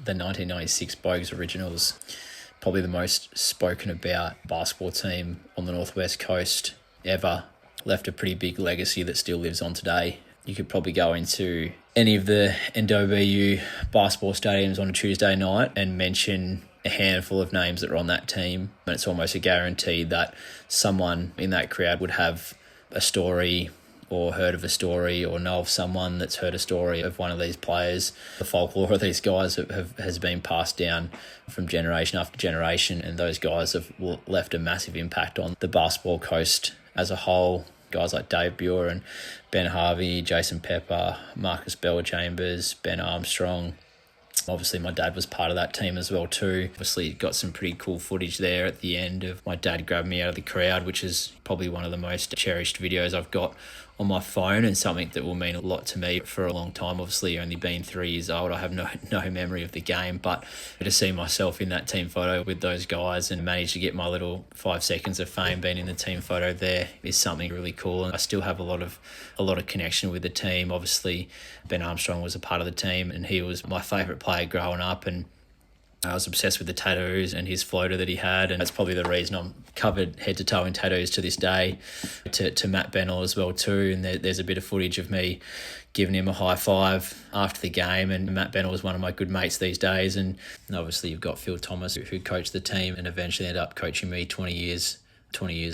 The 1996 Boags Originals, probably the most spoken about basketball team on the Northwest Coast ever. Left a pretty big legacy that still lives on today. You could probably go into any of the NWU basketball stadiums on a Tuesday night and mention a handful of names that are on that team, and it's almost a guarantee that someone in that crowd would have a story or heard of a story or know of someone that's heard a story of one of these players. The folklore of these guys has been passed down from generation after generation, and those guys have left a massive impact on the basketball coast as a whole. Guys like Dave Buren, Ben Harvey, Jason Pepper, Marcus Bell-Chambers, Ben Armstrong. Obviously, my dad was part of that team as well too. Obviously, got some pretty cool footage there at the end of my dad grabbing me out of the crowd, which is probably one of the most cherished videos I've got on my phone, and something that will mean a lot to me for a long time. Obviously, only being 3 years old, I have no memory of the game, but to see myself in that team photo with those guys and manage to get my little 5 seconds of fame being in the team photo there is something really cool. And I still have a lot of connection with the team. Obviously, Ben Armstrong was a part of the team, and he was my favourite player growing up, and I was obsessed with the tattoos and his floater that he had, and that's probably the reason I'm covered head to toe in tattoos to this day. To Matt Bennell as well too, and there's a bit of footage of me giving him a high five after the game, and Matt Bennell was one of my good mates these days. And obviously you've got Phil Thomas, who coached the team and eventually ended up coaching me 20 years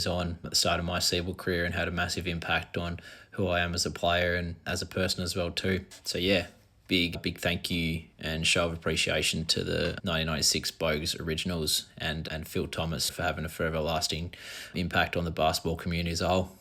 on at the start of my SEABL career, and had a massive impact on who I am as a player and as a person as well too. So yeah, big thank you and show of appreciation to the 1996 Boags Originals and Phil Thomas for having a forever lasting impact on the basketball community as a whole.